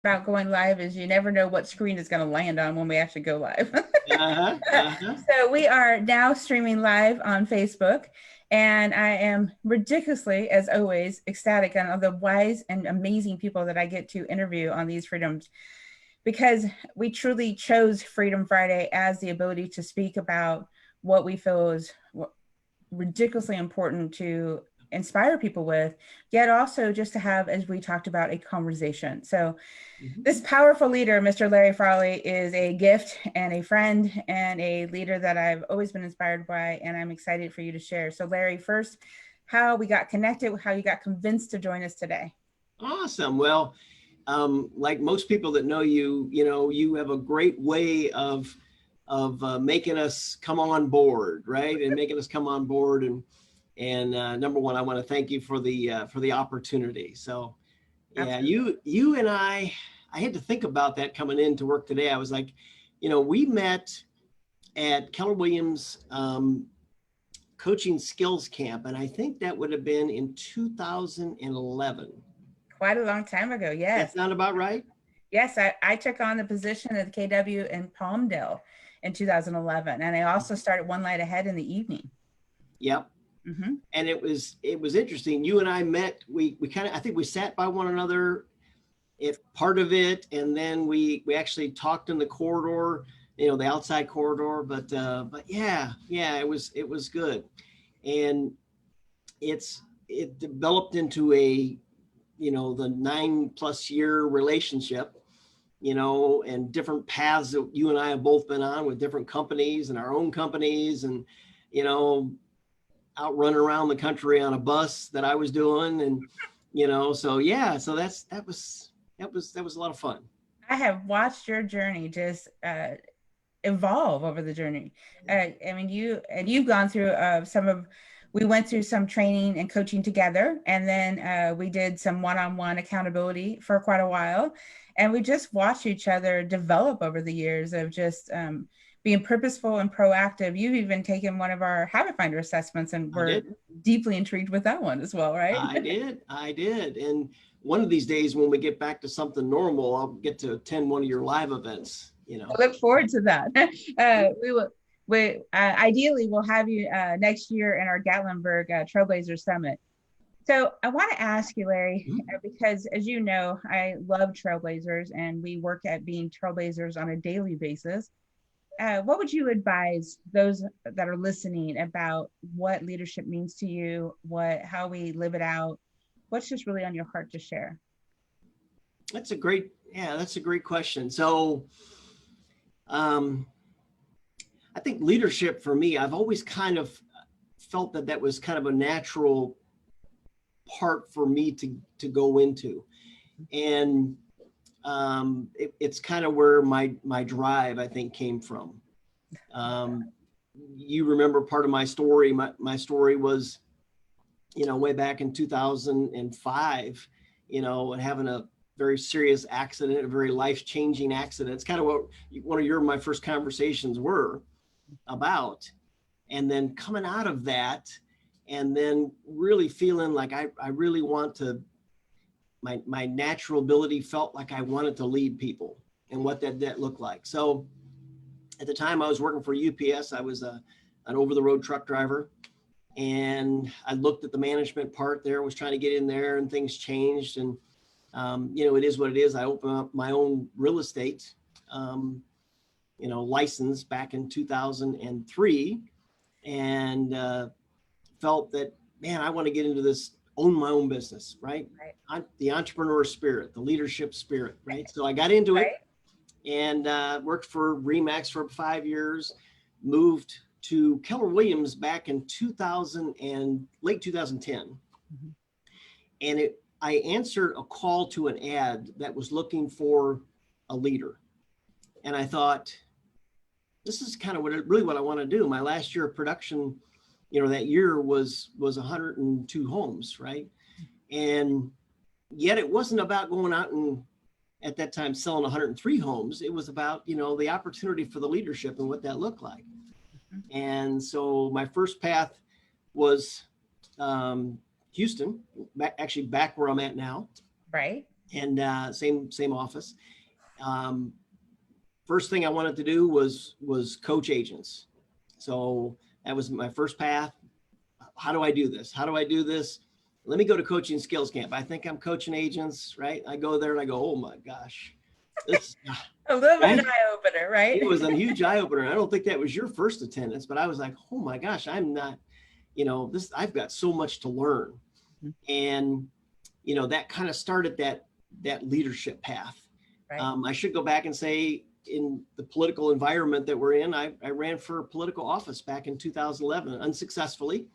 about going live is you never know what screen is going to land on when we actually go live. Uh-huh, uh-huh. So we are now streaming live on Facebook, and I am ridiculously, as always, ecstatic on the wise and amazing people that I get to interview on these freedoms, because we truly chose Freedom Friday as the ability to speak about what we feel is ridiculously important to inspire people with, yet also just to have, as we talked about, a conversation. So this powerful leader, Mr. Larry Frawley, is a gift and a friend and a leader that I've always been inspired by, and I'm excited for you to share. So Larry, first, how we got connected, how you got convinced to join us today. Awesome. Well, like most people that know you, you have a great way of making us come on board, right? And making us come on board. And number one, I want to thank you for the opportunity. So, yeah, Absolutely. you and I had to think about that coming into work today. I was like, we met at Keller Williams coaching skills camp, and I think that would have been in 2011. Quite a long time ago, That yes. sound about right? Yes, I took on the position at the KW in Palmdale in 2011, and I also started One Light Ahead in the evening. Yep. Mm-hmm. And it was interesting. You and I met. We kind of, I think we sat by one another, if part of it, and then we actually talked in the corridor, the outside corridor. But yeah, it was good, and it developed into a the 9+ year relationship, and different paths that you and I have both been on with different companies and our own companies, and out running around the country on a bus that I was doing, and so yeah, so that was a lot of fun. I have watched your journey just evolve over the journey. I mean, you've gone through we went through some training and coaching together, and then we did some one-on-one accountability for quite a while, and we just watched each other develop over the years of just being purposeful and proactive. You've even taken one of our habit finder assessments, and we're deeply intrigued with that one as well, right? I did. And one of these days when we get back to something normal, I'll get to attend one of your live events. I look forward to that. Ideally we'll have you next year in our Gatlinburg Trailblazer Summit. So I want to ask you, Larry, because as you know, I love trailblazers, and we work at being trailblazers on a daily basis. What would you advise those that are listening about what leadership means to you, how we live it out? What's just really on your heart to share? That's a great question. So, I think leadership for me, I've always kind of felt that was kind of a natural part for me to go into. And it's kind of where my drive, I think, came from. You remember part of my story. My story was, way back in 2005, having a very serious accident, a very life-changing accident. It's kind of what one of my first conversations were about. And then coming out of that, and then really feeling like I really want to, my natural ability felt like I wanted to lead people, and what that looked like. So at the time I was working for UPS, I was an over-the-road truck driver. And I looked at the management part there, was trying to get in there, and things changed. And, it is what it is. I opened up my own real estate, license back in 2003, and felt that, man, I want to get into this, own my own business, right? The entrepreneur spirit, the leadership spirit, right? So I got into it, and worked for Remax for 5 years, moved to Keller Williams back in 2000 and late 2010. And I answered a call to an ad that was looking for a leader. And I thought, this is kind of what I want to do. My last year of production, that year was 102 homes, right? And yet it wasn't about going out and, at that time, selling 103 homes. It was about, the opportunity for the leadership and what that looked like. And so my first path was Houston, actually back where I'm at now. Right. and same office. First thing I wanted to do was coach agents. So that was my first path. How do I do this? How do I do this? Let me go to coaching skills camp. I think I'm coaching agents, right? I go there and I go, oh my gosh, this A little bit right? of an eye opener, right? It was a huge eye opener. I don't think that was your first attendance, but I was like, oh my gosh, I'm not, this, I've got so much to learn. And, that kind of started that leadership path. Right. I should go back and say, in the political environment that we're in, I ran for political office back in 2011, unsuccessfully,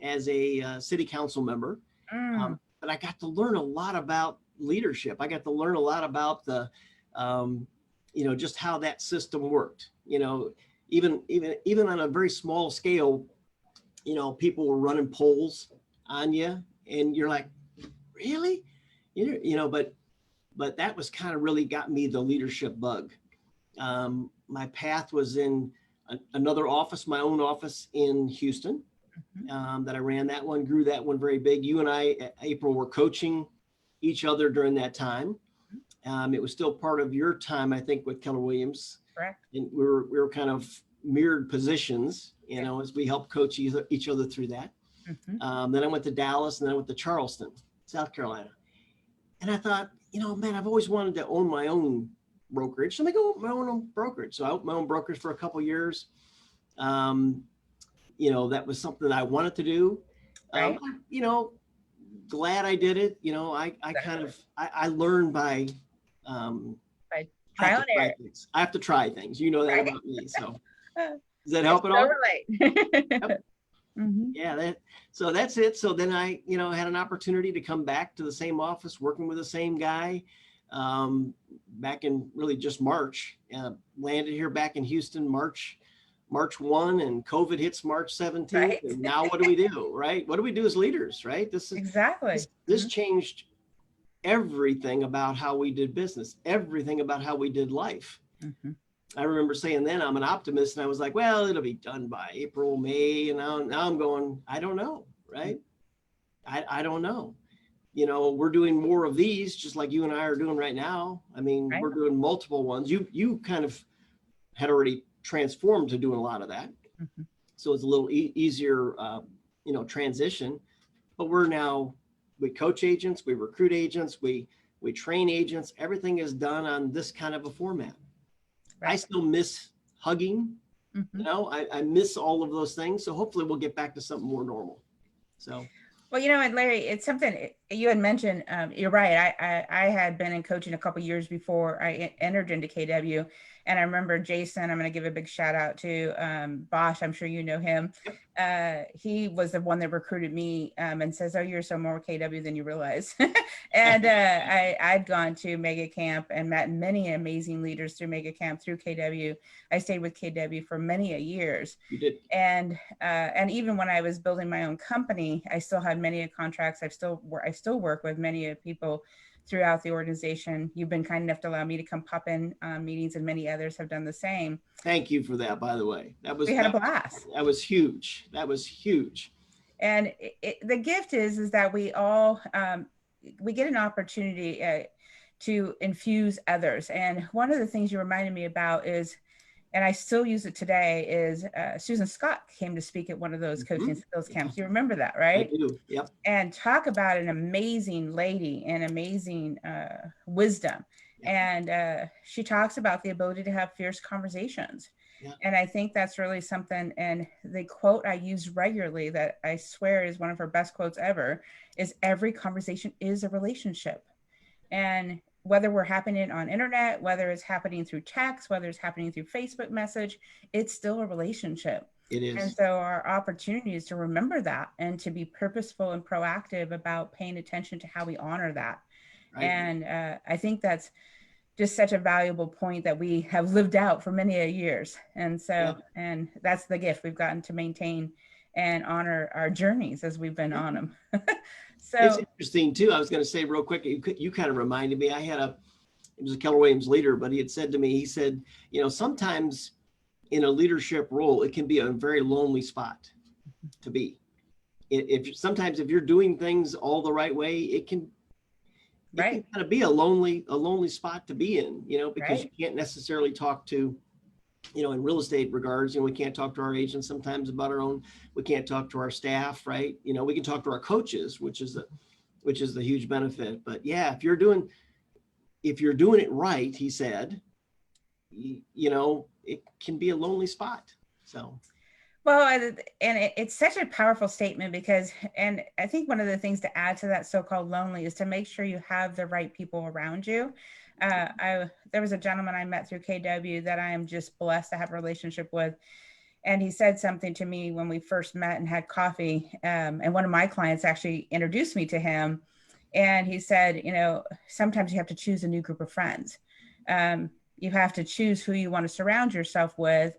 as a city council member. But I got to learn a lot about leadership. I got to learn a lot about the, just how that system worked. Even on a very small scale, people were running polls on you, and you're like, really, but that was kind of really got me the leadership bug. My path was in another office, my own office in Houston, that I ran. That one, grew that one very big. You and I, April, were coaching each other during that time. It was still part of your time, I think, with Keller Williams. Correct. And we were kind of mirrored positions, as we helped coach each other through that. Then I went to Dallas, and then I went to Charleston, South Carolina. And I thought, man, I've always wanted to own my own brokerage. So let me go own my own brokerage. So I owned my own brokerage for a couple of years. That was something that I wanted to do. Right. Glad I did it. I learned by trial and error. I have to try things. You know that Right. about me. So does that help at all? Yep. Yeah. So that's it. So then I, had an opportunity to come back to the same office, working with the same guy, back in really just March. Landed here back in Houston, March 1, and COVID hits March 17th. Right. And now what do we do, right? What do we do as leaders, right? Exactly. This changed everything about how we did business, everything about how we did life. I remember saying then I'm an optimist, and I was like, well, it'll be done by April, May. And now I'm going, I don't know, right? I don't know. We're doing more of these, just like you and I are doing right now. I mean, Right. We're doing multiple ones. You kind of had already transformed to doing a lot of that. So it's a little easier, transition. But we coach agents, we recruit agents, we train agents. Everything is done on this kind of a format. Right. I still miss hugging. I miss all of those things. So hopefully we'll get back to something more normal. So. Well, and Larry, it's something you had mentioned. You're right. I had been in coaching a couple years before I entered into KW. And I remember Jason, I'm going to give a big shout out to Bosch. I'm sure you know him. He was the one that recruited me and says, oh, you're so more KW than you realize. And I'd gone to Mega Camp and met many amazing leaders through Mega Camp, through KW. I stayed with KW for many years. You did. And even when I was building my own company, I still had many contracts. I still work with many people throughout the organization. You've been kind enough to allow me to come pop in meetings, and many others have done the same. Thank you for that, by the way. We had a blast. That was huge. And the gift is that we all, we get an opportunity to infuse others. And one of the things you reminded me about is, and I still use it today, is Susan Scott came to speak at one of those coaching skills camps. You remember that, right? I do. Yep. And talk about an amazing lady and amazing wisdom. Yep. And she talks about the ability to have fierce conversations. Yep. And I think that's really something. And the quote I use regularly that I swear is one of her best quotes ever is, every conversation is a relationship. And whether we're happening on internet, whether it's happening through text, whether it's happening through Facebook message, it's still a relationship. It is. And so our opportunity is to remember that and to be purposeful and proactive about paying attention to how we honor that. Right. And I think that's just such a valuable point that we have lived out for many years. And so, and that's the gift we've gotten to maintain and honor our journeys as we've been on them. So it's interesting too. I was going to say real quick, you kind of reminded me, it was a Keller Williams leader, but he had said to me, he said, sometimes in a leadership role, it can be a very lonely spot to be. Sometimes if you're doing things all the right way, it can Right. kind of be a lonely spot to be in, because you Right. can't necessarily talk to, in real estate regards, we can't talk to our agents sometimes about our own, we can't talk to our staff, right? We can talk to our coaches, which is the huge benefit. But yeah, if you're doing it right, he said, it can be a lonely spot. So. Well, it's such a powerful statement because, and I think one of the things to add to that so-called lonely is to make sure you have the right people around you. There was a gentleman I met through KW that I am just blessed to have a relationship with. And he said something to me when we first met and had coffee. And one of my clients actually introduced me to him. And he said, sometimes you have to choose a new group of friends. You have to choose who you want to surround yourself with,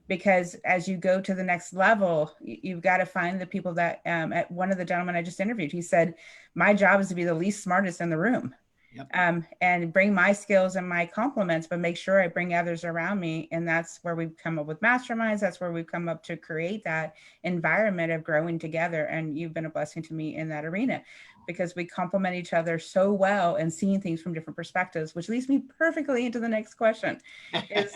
because as you go to the next level, you've got to find the people that, at one of the gentlemen I just interviewed, he said, my job is to be the least smartest in the room. Yep. And bring my skills and my compliments, but make sure I bring others around me. And that's where we've come up with masterminds. That's where we've come up to create that environment of growing together. And you've been a blessing to me in that arena, because we complement each other so well and seeing things from different perspectives, which leads me perfectly into the next question is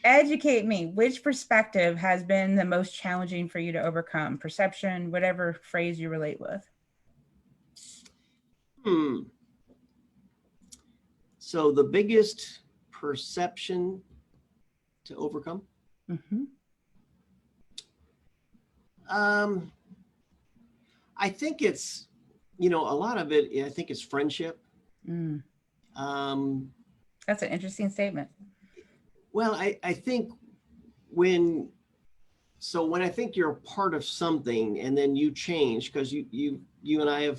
educate me. Which perspective has been the most challenging for you to overcome? Perception, whatever phrase you relate with. So the biggest perception to overcome? Mm-hmm. I think it's, a lot of it, I think it's friendship. That's an interesting statement. Well, I think when I think you're a part of something and then you change, because you and I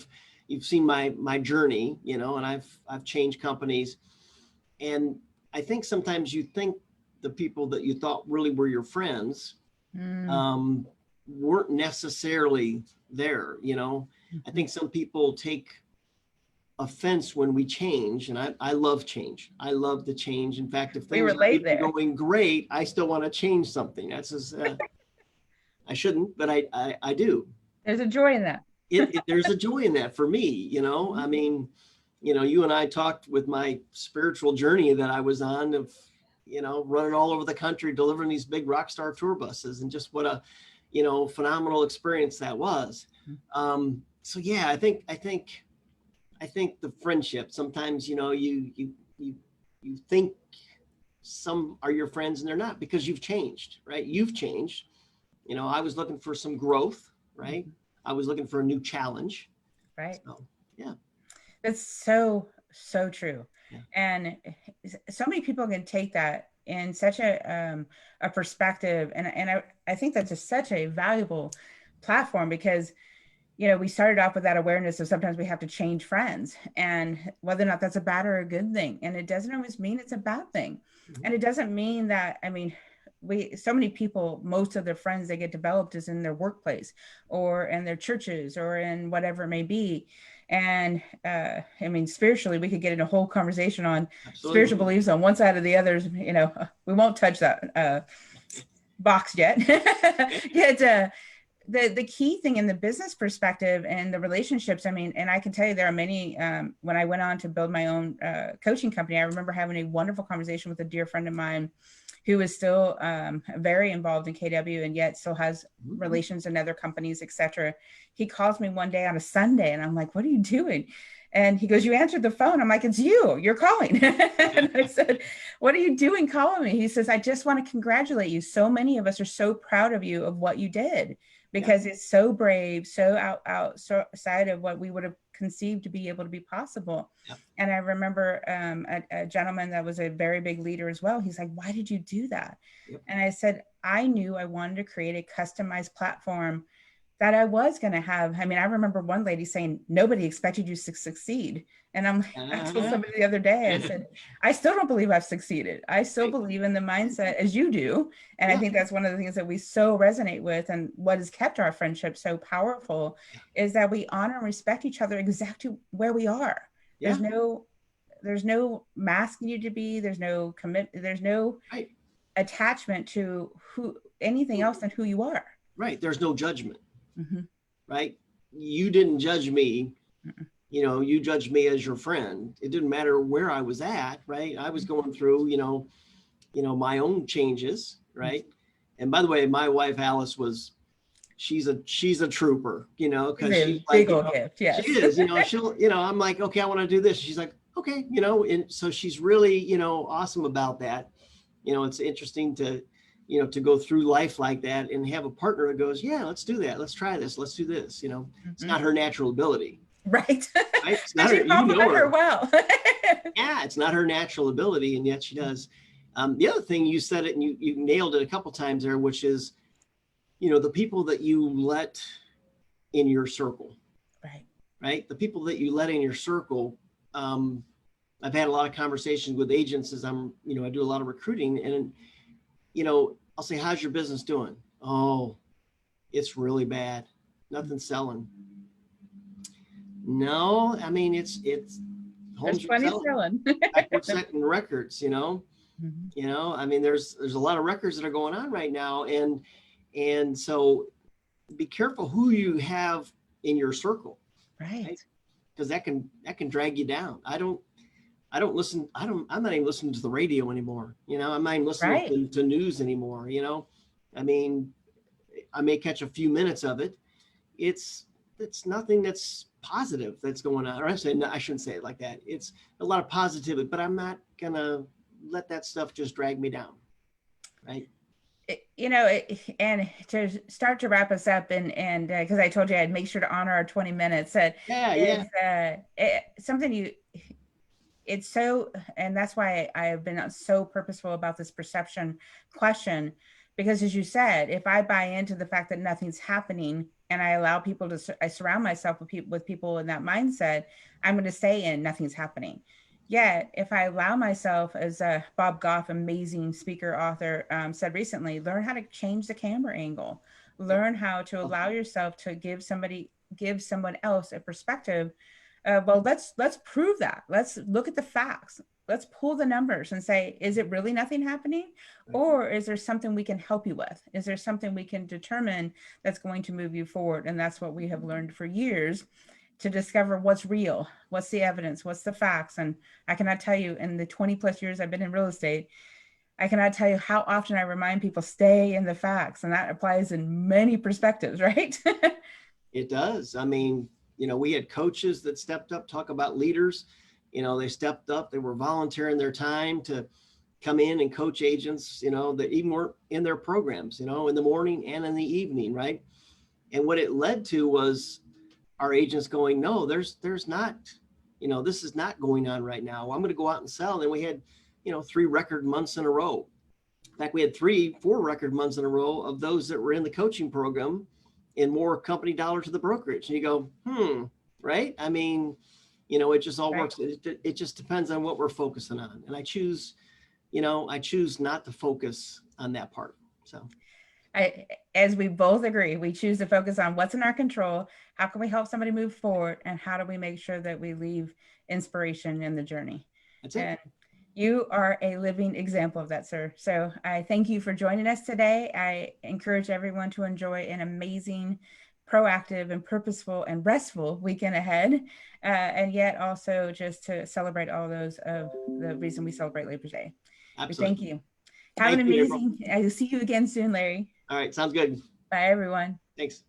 you've seen my journey, and I've changed companies. And I think sometimes you think the people that you thought really were your friends weren't necessarily there. I think some people take offense when we change, and I love change. I love the change. In fact, if things are going great, I still want to change something. That's just, I shouldn't, but I do. There's a joy in that. There's a joy in that for me. I mean, you and I talked with my spiritual journey that I was on of, running all over the country, delivering these big rock star tour buses, and just what a, phenomenal experience that was. So yeah, I think the friendship, sometimes, you think some are your friends and they're not, because you've changed, right? You've changed. I was looking for some growth, right? I was looking for a new challenge. Right. So, yeah. That's so true. Yeah. And so many people can take that in such a perspective. And I think that's just such a valuable platform, because we started off with that awareness of sometimes we have to change friends, and whether or not that's a bad or a good thing. And it doesn't always mean it's a bad thing. Mm-hmm. And it doesn't mean that, so many people, most of their friends they get developed is in their workplace or in their churches or in whatever it may be. And spiritually, we could get in a whole conversation on Absolutely. Spiritual beliefs on one side or the other. We won't touch that box yet. The key thing in the business perspective and the relationships, and I can tell you there are many, when I went on to build my own coaching company, I remember having a wonderful conversation with a dear friend of mine who is still very involved in KW and yet still has relations in other companies, etc. He calls me one day on a Sunday and I'm like, what are you doing? And he goes, you answered the phone. I'm like, it's you're calling. And I said, what are you doing calling me? He says, I just want to congratulate you. So many of us are so proud of you, of what you did, because it's so brave, so outside of what we would have conceived to be able to be possible. Yep. And I remember a gentleman that was a very big leader as well. He's like, why did you do that? Yep. And I said, I knew I wanted to create a customized platform that I was going to have. I remember one lady saying, nobody expected you to succeed. And I told somebody the other day, I said, I still don't believe I've succeeded. I still believe in the mindset as you do. And I think that's one of the things that we so resonate with. And what has kept our friendship so powerful is that we honor and respect each other exactly where we are. Yeah. There's no masking you to be, there's no commitment, there's no attachment to anything else than who you are. Right. There's no judgment. Mm-hmm. Right. You didn't judge me you judged me as your friend. It didn't matter where I was at, right? I was going through, my own changes, right? And by the way, my wife Alice she's a trooper, because she's like, big old gift. Yes. she is, I'm like, okay, I want to do this. She's like, okay, and so she's really, awesome about that. It's interesting to go through life like that and have a partner that goes, yeah, let's do that. Let's try this. Let's do this. It's not her natural ability. Right. It's not her, her well. Yeah, it's not her natural ability, and yet she does. The other thing, you said it, and you nailed it a couple times there, which is, the people that you let in your circle. Right. The people that you let in your circle. I've had a lot of conversations with agents as I do a lot of recruiting, and I'll say, how's your business doing? Oh, it's really bad. Nothing's selling. No, I mean, it's homes selling. We're setting records, I mean, there's a lot of records that are going on right now. And so be careful who you have in your circle. Right. Because that can drag you down. I'm not even listening to the radio anymore. I'm not even listening to news anymore. I mean, I may catch a few minutes of it. It's nothing that's positive that's going on. Or I shouldn't say it like that. It's a lot of positivity, but I'm not gonna let that stuff just drag me down. Right. And to start to wrap us up, and because I told you I'd make sure to honor our 20 minutes. It's so, and that's why I have been so purposeful about this perception question, because as you said, if I buy into the fact that nothing's happening and I allow people I surround myself with people in that mindset, I'm going to stay in nothing's happening. Yet, if I allow myself, as Bob Goff, amazing speaker, author, said recently, learn how to change the camera angle, learn how to allow yourself to give someone else a perspective. Well, let's prove that. Let's look at the facts. Let's pull the numbers and say, is it really nothing happening? Or is there something we can help you with? Is there something we can determine that's going to move you forward? And that's what we have learned for years, to discover what's real, what's the evidence, what's the facts. And I cannot tell you, in the 20 plus years I've been in real estate, I cannot tell you how often I remind people, stay in the facts. And that applies in many perspectives, right? It does. I mean, we had coaches that stepped up, talk about leaders, they stepped up, they were volunteering their time to come in and coach agents, that even weren't in their programs, in the morning and in the evening. Right. And what it led to was our agents going, no, there's not, this is not going on right now. I'm going to go out and sell. And then we had, 3 record months in a row. In fact, we had 4 record months in a row of those that were in the coaching program and more company dollar to the brokerage. And you go, right? I mean, it just all works. It just depends on what we're focusing on. And I choose not to focus on that part. So as we both agree, we choose to focus on what's in our control. How can we help somebody move forward? And how do we make sure that we leave inspiration in the journey? That's it. And you are a living example of that, sir. So I thank you for joining us today. I encourage everyone to enjoy an amazing, proactive and purposeful and restful weekend ahead. And yet also just to celebrate all those of the reason we celebrate Labor Day. Absolutely. Thank you. Have an amazing, I will see you again soon, Larry. All right. Sounds good. Bye, everyone. Thanks.